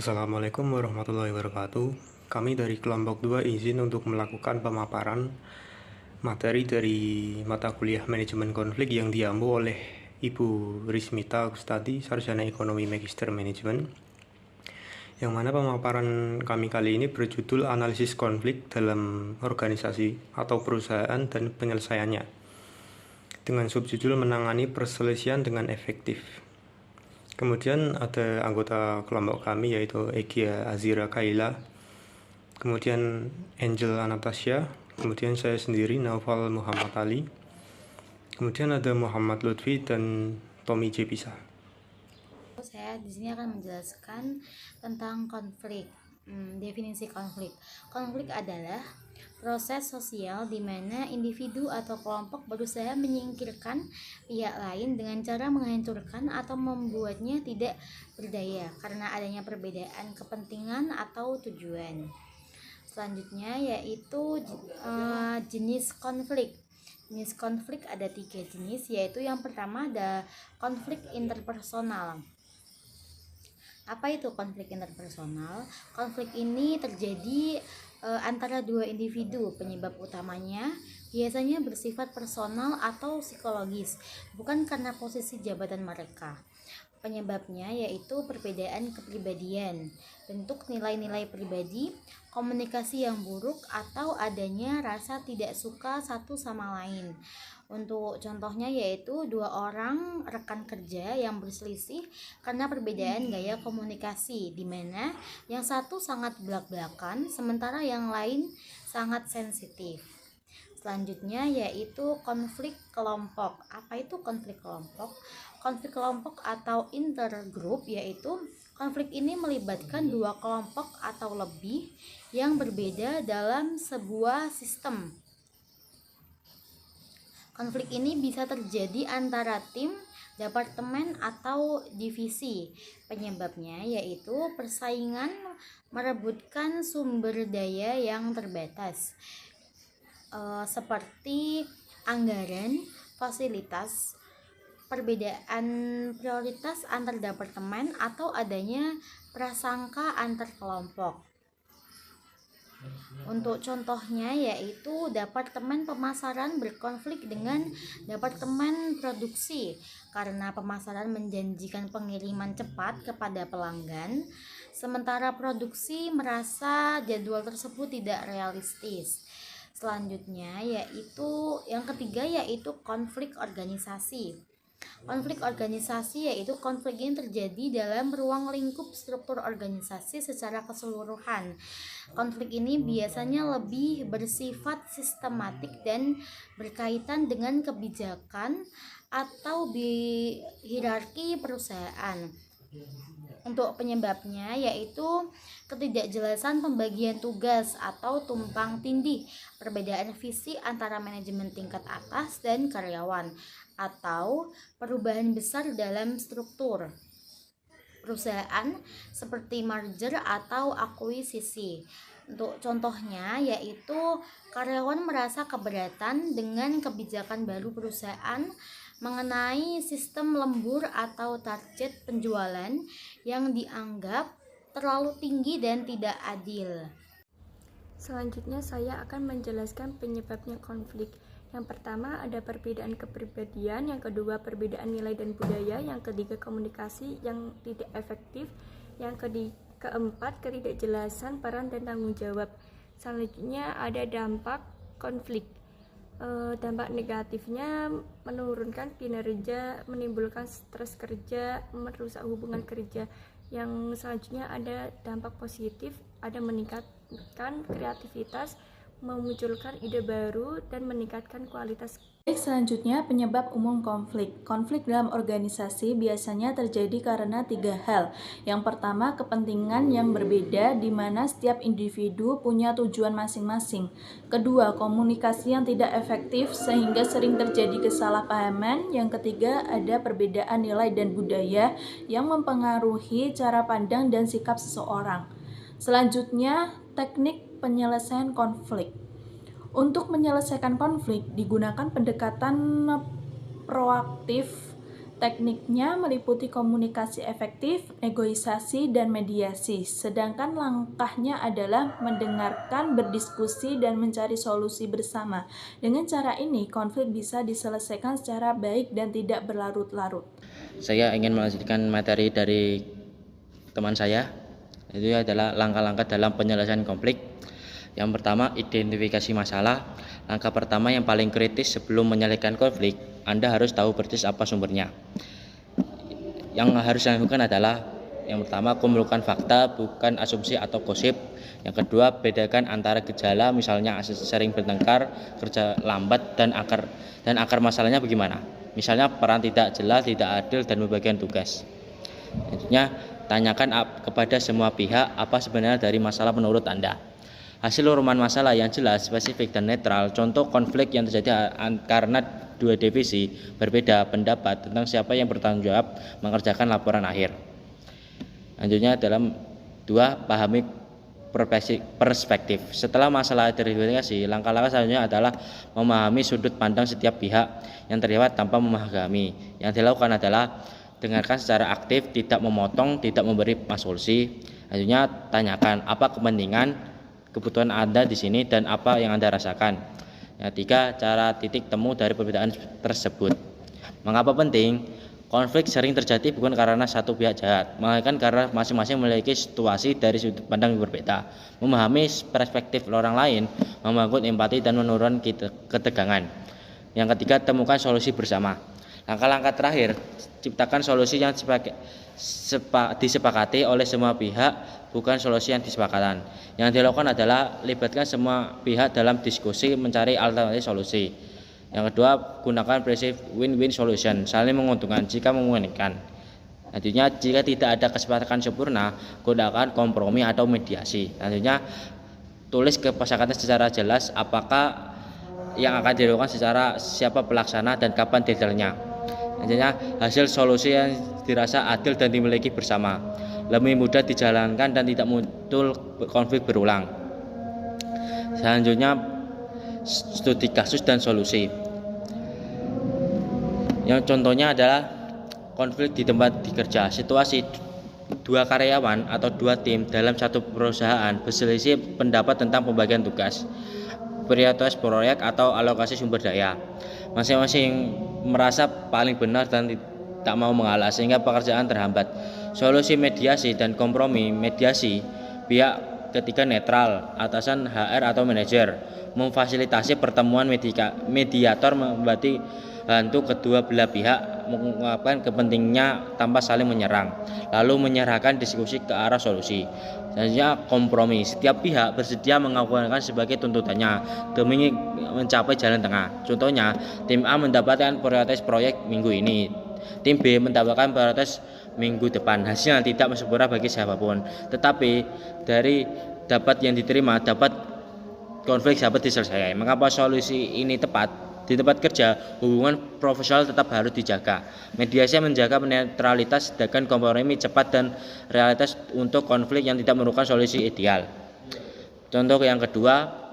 Assalamualaikum warahmatullahi wabarakatuh. Kami dari kelompok 2 izin untuk melakukan pemaparan materi dari mata kuliah manajemen konflik yang diampu oleh Ibu Rismita Gustadi, Sarjana Ekonomi Magister Manajemen. Yang mana pemaparan kami kali ini berjudul analisis konflik dalam organisasi atau perusahaan dan penyelesaiannya, dengan subjudul menangani perselisihan dengan efektif. Kemudian ada anggota kelompok kami yaitu Egya Azira Kaila, kemudian Angel Anastasia, kemudian saya sendiri Naufal Muhammad Ali, kemudian ada Muhammad Lutfi dan Tommy J. Pisa. Saya di sini akan menjelaskan tentang konflik. Definisi konflik. Konflik adalah proses sosial di mana individu atau kelompok berusaha menyingkirkan pihak lain dengan cara menghancurkan atau membuatnya tidak berdaya karena adanya perbedaan kepentingan atau tujuan. Selanjutnya yaitu jenis konflik. Jenis konflik ada 3 jenis, yaitu yang pertama ada konflik interpersonal. Apa itu konflik interpersonal? Konflik ini terjadi antara dua individu. Penyebab utamanya biasanya bersifat personal atau psikologis, bukan karena posisi jabatan mereka. Penyebabnya yaitu perbedaan kepribadian, bentuk nilai-nilai pribadi, komunikasi yang buruk, atau adanya rasa tidak suka satu sama lain. Untuk contohnya yaitu dua orang rekan kerja yang berselisih karena perbedaan gaya komunikasi, di mana yang satu sangat belak-belakan sementara yang lain sangat sensitif. Selanjutnya yaitu konflik kelompok. Apa itu konflik kelompok? Konflik kelompok atau intergroup yaitu konflik ini melibatkan dua kelompok atau lebih yang berbeda dalam sebuah sistem. Konflik ini bisa terjadi antara tim, departemen, atau divisi. Penyebabnya yaitu persaingan merebutkan sumber daya yang terbatas, seperti anggaran, fasilitas, perbedaan prioritas antar departemen, atau adanya prasangka antar kelompok. Untuk contohnya yaitu departemen pemasaran berkonflik dengan departemen produksi karena pemasaran menjanjikan pengiriman cepat kepada pelanggan, sementara produksi merasa jadwal tersebut tidak realistis. Selanjutnya yaitu yang ketiga yaitu konflik organisasi. Konflik organisasi yaitu konflik yang terjadi dalam ruang lingkup struktur organisasi secara keseluruhan. Konflik ini biasanya lebih bersifat sistematik dan berkaitan dengan kebijakan atau hierarki perusahaan. Untuk penyebabnya yaitu ketidakjelasan pembagian tugas atau tumpang tindih, perbedaan visi antara manajemen tingkat atas dan karyawan, atau perubahan besar dalam struktur perusahaan seperti merger atau akuisisi. Untuk contohnya yaitu karyawan merasa keberatan dengan kebijakan baru perusahaan mengenai sistem lembur atau target penjualan yang dianggap terlalu tinggi dan tidak adil. Selanjutnya saya akan menjelaskan penyebabnya konflik. Yang pertama ada perbedaan kepribadian, yang kedua perbedaan nilai dan budaya, yang ketiga komunikasi yang tidak efektif, yang keempat ketidakjelasan peran dan tanggung jawab. Selanjutnya ada dampak konflik. Dampak negatifnya menurunkan kinerja, menimbulkan stres kerja, merusak hubungan kerja. Yang selanjutnya ada dampak positif, ada meningkatkan kreativitas, memunculkan ide baru, dan meningkatkan kualitas. Selanjutnya, penyebab umum konflik. Konflik dalam organisasi biasanya terjadi karena 3 hal. Yang pertama, kepentingan yang berbeda di mana setiap individu punya tujuan masing-masing. Kedua, komunikasi yang tidak efektif sehingga sering terjadi kesalahpahaman. Yang ketiga, ada perbedaan nilai dan budaya yang mempengaruhi cara pandang dan sikap seseorang. Selanjutnya, teknik penyelesaian konflik. Untuk menyelesaikan konflik digunakan pendekatan proaktif Tekniknya meliputi komunikasi efektif, negosiasi, dan mediasi. Sedangkan langkahnya adalah mendengarkan, berdiskusi, dan mencari solusi bersama. Dengan cara ini, konflik bisa diselesaikan secara baik dan tidak berlarut-larut. Saya ingin melanjutkan materi dari teman saya, itu adalah langkah-langkah dalam penyelesaian konflik. Yang pertama, identifikasi masalah. Langkah pertama yang paling kritis sebelum menyelesaikan konflik, Anda harus tahu persis apa sumbernya. Yang harus dilakukan adalah yang pertama, kumpulkan fakta, bukan asumsi atau gosip. Yang kedua, bedakan antara gejala, misalnya sering bertengkar, kerja lambat, dan akar masalahnya bagaimana. Misalnya peran tidak jelas, tidak adil, dan pembagian tugas. Intinya, tanyakan kepada semua pihak apa sebenarnya dari masalah menurut Anda. Hasil urutan masalah yang jelas, spesifik, dan netral. Contoh konflik yang terjadi karena dua divisi berbeda pendapat tentang siapa yang bertanggung jawab mengerjakan laporan akhir. Lanjutnya dalam 2, pahami perspektif. Setelah masalah teridentifikasi, langkah-langkah selanjutnya adalah memahami sudut pandang setiap pihak yang terlibat tanpa memahami. Yang dilakukan adalah dengarkan secara aktif, tidak memotong, tidak memberi solusi. Lanjutnya tanyakan apa kebutuhan Anda di sini dan apa yang Anda rasakan. Yang 3, cara titik temu dari perbedaan tersebut. Mengapa penting? Konflik sering terjadi bukan karena satu pihak jahat, melainkan karena masing-masing memiliki situasi dari sudut pandang yang berbeda. Memahami perspektif orang lain, membangun empati dan menurunkan ketegangan. Yang ketiga, temukan solusi bersama. Langkah-langkah terakhir, ciptakan solusi yang disepakati oleh semua pihak, bukan solusi yang disepakatan. Yang dilakukan adalah libatkan semua pihak dalam diskusi mencari alternatif solusi. Yang kedua, gunakan prinsip win-win solution, saling menguntungkan jika memungkinkan. Nantinya jika tidak ada kesepakatan sempurna, gunakan kompromi atau mediasi. Nantinya tulis kesepakatan secara jelas apakah yang akan dilakukan secara siapa pelaksana dan kapan detailnya. Nantinya hasil solusi yang dirasa adil dan dimiliki bersama, lebih mudah dijalankan dan tidak muncul konflik berulang. Selanjutnya, studi kasus dan solusi. Yang contohnya adalah konflik di tempat kerja. Situasi 2 karyawan atau 2 tim dalam satu perusahaan berselisih pendapat tentang pembagian tugas, prioritas proyek atau alokasi sumber daya. Masing-masing merasa paling benar dan tak mau mengalah sehingga pekerjaan terhambat. Solusi mediasi dan kompromi. Mediasi, pihak ketiga netral, atasan, HR atau manajer, memfasilitasi pertemuan mediator membantu kedua belah pihak mengungkapkan kepentingannya tanpa saling menyerang, lalu menyerahkan diskusi ke arah solusi. Selanjutnya, kompromi. Setiap pihak bersedia mengakukan sebagai tuntutannya demi mencapai jalan tengah. Contohnya, tim A mendapatkan prioritas proyek minggu ini, tim B mendapatkan prioritas minggu depan. Hasilnya tidak sempurna bagi siapapun, tetapi dari dapat yang diterima dapat konflik dapat diselesaikan. Mengapa solusi ini tepat? Di tempat kerja, hubungan profesional tetap harus dijaga. Mediasi menjaga netralitas, sedangkan kompromi cepat dan realitas untuk konflik yang tidak memerlukan solusi ideal. Contoh yang kedua,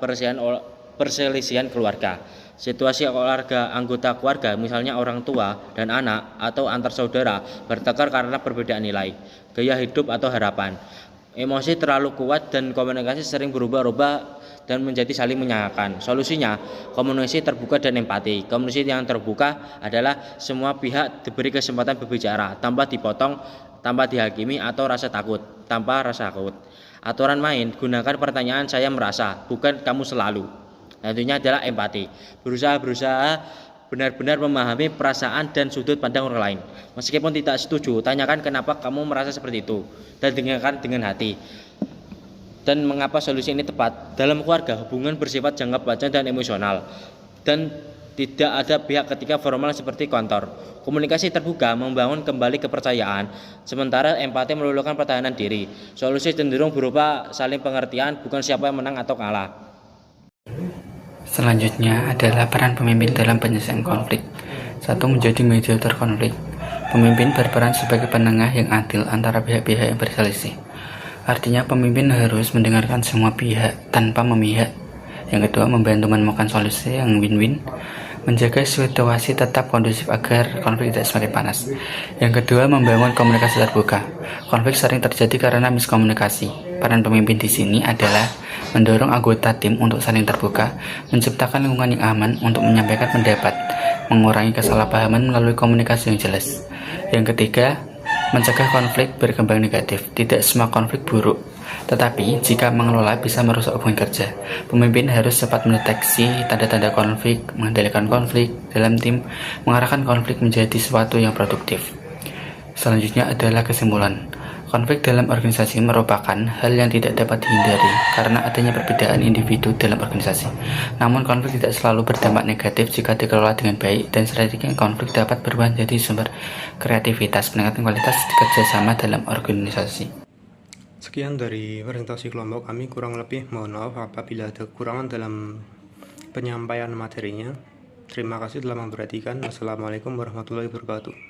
perselisihan keluarga. Situasi keluarga, anggota keluarga, misalnya orang tua dan anak atau antar saudara, bertengkar karena perbedaan nilai, gaya hidup atau harapan. Emosi terlalu kuat dan komunikasi sering berubah-ubah dan menjadi saling menyalahkan. Solusinya, komunikasi terbuka dan empati. Komunikasi yang terbuka adalah semua pihak diberi kesempatan berbicara tanpa dipotong, tanpa dihakimi atau tanpa rasa takut. Aturan main, gunakan pertanyaan saya merasa, bukan kamu selalu. Tentunya adalah empati. Berusaha benar-benar memahami perasaan dan sudut pandang orang lain. Meskipun tidak setuju, tanyakan kenapa kamu merasa seperti itu dan dengarkan dengan hati. Dan mengapa solusi ini tepat? Dalam keluarga, hubungan bersifat jangka panjang dan emosional, dan tidak ada pihak ketiga formal seperti kantor. Komunikasi terbuka membangun kembali kepercayaan, sementara empati meluluhkan pertahanan diri. Solusi cenderung berupa saling pengertian, bukan siapa yang menang atau kalah. Selanjutnya adalah peran pemimpin dalam penyelesaian konflik. 1. Menjadi mediator konflik. Pemimpin berperan sebagai penengah yang adil antara pihak-pihak yang berselisih. Artinya pemimpin harus mendengarkan semua pihak tanpa memihak. Yang kedua, membantu menemukan solusi yang win-win. menjaga situasi tetap kondusif agar konflik tidak semakin panas. Yang kedua, membangun komunikasi terbuka. Konflik sering terjadi karena miskomunikasi. Peran pemimpin di sini adalah mendorong anggota tim untuk saling terbuka, menciptakan lingkungan yang aman untuk menyampaikan pendapat, mengurangi kesalahpahaman melalui komunikasi yang jelas. Yang ketiga, mencegah konflik berkembang negatif. Tidak semua konflik buruk, tetapi jika mengelola bisa merusak hubungan kerja. Pemimpin harus cepat mendeteksi tanda-tanda konflik, mengendalikan konflik dalam tim, mengarahkan konflik menjadi sesuatu yang produktif. Selanjutnya adalah kesimpulan. Konflik dalam organisasi merupakan hal yang tidak dapat dihindari karena adanya perbedaan individu dalam organisasi. Namun konflik tidak selalu berdampak negatif jika dikelola dengan baik, dan strategi konflik dapat berubah menjadi sumber kreativitas, peningkatan kualitas kerjasama dalam organisasi. Sekian dari presentasi kelompok kami, kurang lebih mohon maaf apabila ada kekurangan dalam penyampaian materinya. Terima kasih telah memperhatikan. Wassalamualaikum warahmatullahi wabarakatuh.